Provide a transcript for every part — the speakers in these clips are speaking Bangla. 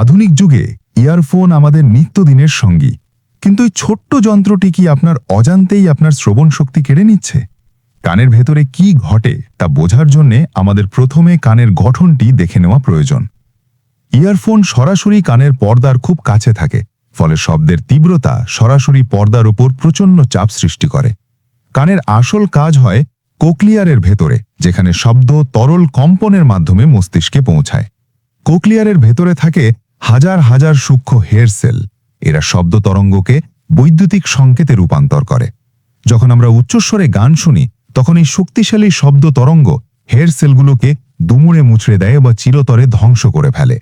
আধুনিক যুগে ইয়ারফোন আমাদের নিত্যদিনের সঙ্গী, কিন্তু এই ছোট্ট যন্ত্রটি কি আপনার অজান্তেই আপনার শ্রবণ শক্তি কেড়ে নিচ্ছে? কানের ভেতরে কি ঘটে তা বোঝার জন্য আমাদের প্রথমে কানের গঠনটি দেখে নেওয়া প্রয়োজন। ইয়ারফোন সরাসরি কানের পর্দার খুব কাছে থাকে, ফলে শব্দের তীব্রতা সরাসরি পর্দার উপর প্রচণ্ড চাপ সৃষ্টি করে। কানের আসল কাজ হয় কোকলিয়ারের ভেতরে, যেখানে শব্দ তরল কম্পনের মাধ্যমে মস্তিষ্কে পৌঁছায়। কোকলিয়ারের ভেতরে থাকে হাজার হাজার সূক্ষ্ম হেয়ার সেল। এরা শব্দ তরঙ্গকে বৈদ্যুতিক সংকেতে রূপান্তর করে। যখন আমরা উচ্চস্বরে গান শুনি, তখন এই শক্তিশালী শব্দ তরঙ্গ হেয়ার সেলগুলোকে দুমড়ে মুচড়ে দেয় বা চিরতরে ধ্বংস করে ফেলে।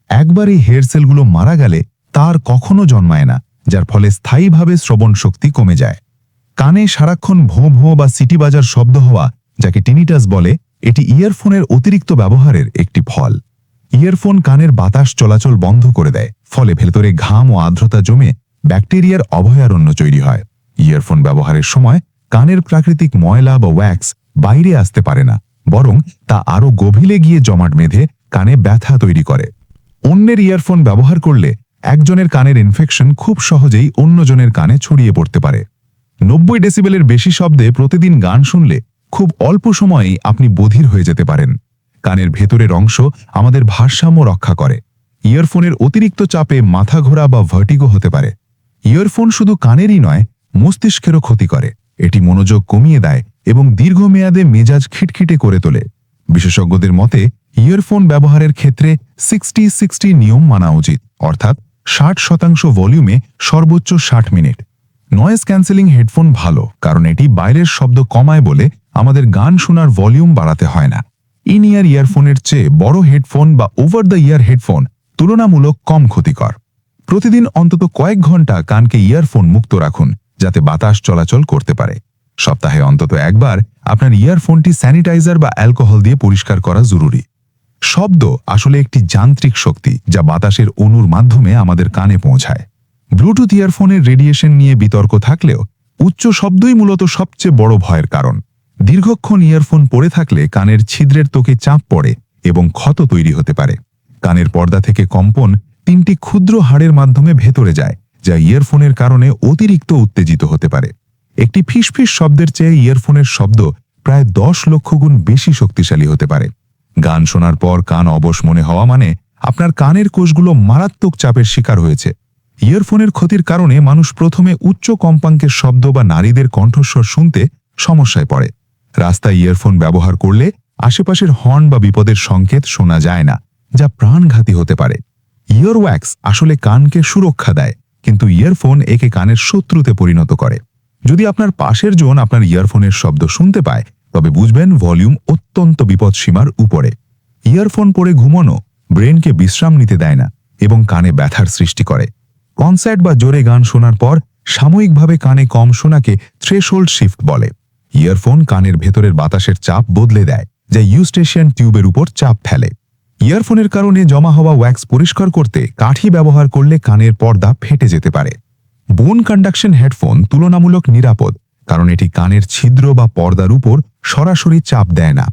একবার এই হেয়ার সেলগুলো মারা গেলে তার কখনো জন্মায় না, যার ফলে স্থায়ীভাবে শ্রবণ শক্তি কমে যায়। কানে সারাক্ষণ ভোঁ ভোঁ বা সিটি বাজার শব্দ হওয়া, যাকে টিনিটাস বলে, এটি ইয়ারফোনের অতিরিক্ত ব্যবহারের একটি ফল। ইয়ারফোন কানের বাতাস চলাচল বন্ধ করে দেয়, ফলে ভেতরে ঘাম ও আর্দ্রতা জমে ব্যাকটেরিয়ার অভয়ারণ্য তৈরি হয়। ইয়ারফোন ব্যবহারের সময় কানের প্রাকৃতিক ময়লা বা ওয়্যাক্স বাইরে আসতে পারে না, বরং তা আরও গভীরে গিয়ে জমাট বেঁধে কানে ব্যথা তৈরি করে। অন্যের ইয়ারফোন ব্যবহার করলে একজনের কানের ইনফেকশন খুব সহজেই অন্যজনের কানে ছড়িয়ে পড়তে পারে। 90 ডেসিবেলের বেশি শব্দে প্রতিদিন গান শুনলে খুব অল্প সময়েই আপনি বধির হয়ে যেতে পারেন। কানের ভেতরের অংশ আমাদের ভারসাম্য রক্ষা করে। ইয়ারফোনের অতিরিক্ত চাপে মাথা ঘোরা বা ভার্টিগো হতে পারে। ইয়ারফোন শুধু কানেরই নয়, মস্তিষ্কেরও ক্ষতি করে। এটি মনোযোগ কমিয়ে দেয় এবং দীর্ঘমেয়াদে মেজাজ খিটখিটে করে তোলে। বিশেষজ্ঞদের মতে ইয়ারফোন ব্যবহারের ক্ষেত্রে 60-60 নিয়ম মানা উচিত, অর্থাৎ 60% ভলিউমে সর্বোচ্চ 60 মিনিট। নয়েজ ক্যান্সেলিং হেডফোন ভালো, কারণ এটি বাইরের শব্দ কমায় বলে আমাদের গান শোনার ভলিউম বাড়াতে হয় না। ইন ইয়ার ইয়ারফোনের চেয়ে বড় হেডফোন বা ওভার দ্য ইয়ার হেডফোন তুলনামূলক কম ক্ষতিকর। প্রতিদিন অন্তত কয়েক ঘন্টা কানকে ইয়ারফোন মুক্ত রাখুন, যাতে বাতাস চলাচল করতে পারে। সপ্তাহে অন্তত একবার আপনার ইয়ারফোনটি স্যানিটাইজার বা অ্যালকোহল দিয়ে পরিষ্কার করা জরুরি। শব্দ আসলে একটি যান্ত্রিক শক্তি, যা বাতাসের অণুর মাধ্যমে আমাদের কানে পৌঁছায়। ব্লুটুথ ইয়ারফোনের রেডিয়েশন নিয়ে বিতর্ক থাকলেও উচ্চ শব্দই মূলত সবচেয়ে বড় ভয়ের কারণ। দীর্ঘক্ষণ ইয়ারফোন পরে থাকলে কানের ছিদ্রের ত্বকে চাপ পড়ে এবং ক্ষত তৈরি হতে পারে। কানের পর্দা থেকে কম্পন 3টি ক্ষুদ্র হাড়ের মাধ্যমে ভেতরে যায়, যা ইয়ারফোনের কারণে অতিরিক্ত উত্তেজিত হতে পারে। একটি ফিসফিস শব্দের চেয়ে ইয়ারফোনের শব্দ প্রায় 10 লক্ষ গুণ বেশি শক্তিশালী হতে পারে। গান শোনার পর কান অবশ মনে হওয়া মানে আপনার কানের কোষগুলো মারাত্মক চাপের শিকার হয়েছে। ইয়ারফোনের ক্ষতির কারণে মানুষ প্রথমে উচ্চ কম্পাঙ্কের শব্দ বা নারীদের কণ্ঠস্বর শুনতে সমস্যায় পড়ে। রাস্তায় ইয়ারফোন ব্যবহার করলে আশেপাশের হর্ন বা বিপদের সংকেত শোনা যায় না, যা প্রাণঘাতী হতে পারে। ইয়ার ওয়্যাক্স আসলে কানকে সুরক্ষা দেয়, কিন্তু ইয়ারফোন একে কানের শত্রুতে পরিণত করে। যদি আপনার পাশের জন আপনার ইয়ারফোনের শব্দ শুনতে পায়, তবে বুঝবেন ভলিউম অত্যন্ত বিপদসীমার উপরে। ইয়ারফোন পরে ঘুমানো ব্রেনকে বিশ্রাম নিতে দেয় না এবং কানে ব্যথার সৃষ্টি করে। কনসার্ট বা জোরে গান শোনার পর সাময়িকভাবে কানে কম শোনাকে থ্রেশহোল্ড শিফট বলে। ইয়ারফোন কানের ভেতরের বাতাসের চাপ বদলে দেয়, যা ইউস্টেশিয়ান টিউবের উপর চাপ ফেলে। ইয়ারফোনের কারণে জমা হওয়া ওয়্যাক্স পরিষ্কার করতে কাঠি ব্যবহার করলে কানের পর্দা ফেটে যেতে পারে। বোন কন্ডাকশন হেডফোন তুলনামূলক নিরাপদ, কারণ এটি কানের ছিদ্র বা পর্দার উপর সরাসরি চাপ দেয় না।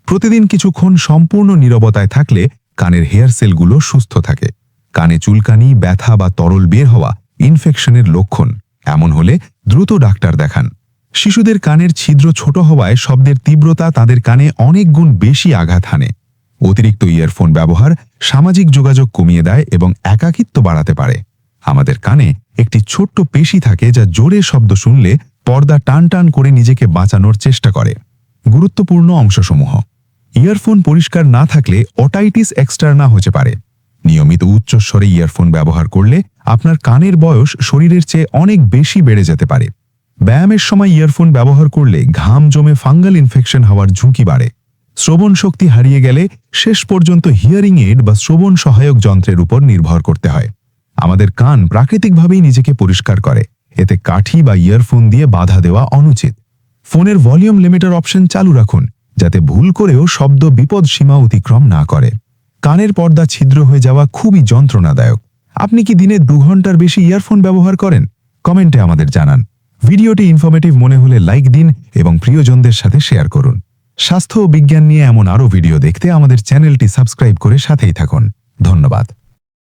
প্রতিদিন কিছুক্ষণ সম্পূর্ণ নীরবতায় থাকলে কানের হেয়ার সেলগুলো সুস্থ থাকে। কানে চুলকানি, ব্যথা বা তরল বের হওয়া ইনফেকশনের লক্ষণ। এমন হলে দ্রুত ডাক্তার দেখান। শিশুদের কানের ছিদ্র ছোট হওয়ায় শব্দের তীব্রতা তাদের কানে অনেক গুণ বেশি আঘাত হানে। অতিরিক্ত ইয়ারফোন ব্যবহার সামাজিক যোগাযোগ কমিয়ে দেয় এবং একাকিত্ব বাড়াতে পারে। আমাদের কানে একটি ছোট্ট পেশি থাকে, যা জোরে শব্দ শুনলে পর্দা টান টান করে নিজেকে বাঁচানোর চেষ্টা করে। গুরুত্বপূর্ণ অংশসমূহ: ইয়ারফোন পরিষ্কার না থাকলে ওটাইটিস এক্সটার্না হতে পারে। নিয়মিত উচ্চস্বরে ইয়ারফোন ব্যবহার করলে আপনার কানের বয়স শরীরের চেয়ে অনেক বেশি বেড়ে যেতে পারে। ব্যায়ামের সময় ইয়ারফোন ব্যবহার করলে ঘাম জমে ফাঙ্গাল ইনফেকশন হওয়ার ঝুঁকি বাড়ে। শ্রবণ শক্তি হারিয়ে গেলে শেষ পর্যন্ত হিয়ারিং এইড বা শ্রবণ সহায়ক যন্ত্রের উপর নির্ভর করতে হয়। আমাদের কান প্রাকৃতিকভাবেই নিজেকে পরিষ্কার করে, এতে কাঠি বা ইয়ারফোন দিয়ে বাধা দেওয়া অনুচিত। ফোনের ভলিউম লিমিটার অপশন চালু রাখুন, যাতে ভুল করেও শব্দ বিপদ সীমা অতিক্রম না করে। কানের পর্দা ছিদ্র হয়ে যাওয়া খুবই যন্ত্রণাদায়ক। আপনি কি দিনে 2 ঘন্টার বেশি ইয়ারফোন ব্যবহার করেন? কমেন্টে আমাদের জানান। ভিডিওটি ইনফরমেটিভ মনে হলে লাইক দিন এবং প্রিয়জনদের সাথে শেয়ার করুন। স্বাস্থ্য ও বিজ্ঞান নিয়ে এমন আরও ভিডিও দেখতে আমাদের চ্যানেলটি সাবস্ক্রাইব করে সাথেই থাকুন। ধন্যবাদ।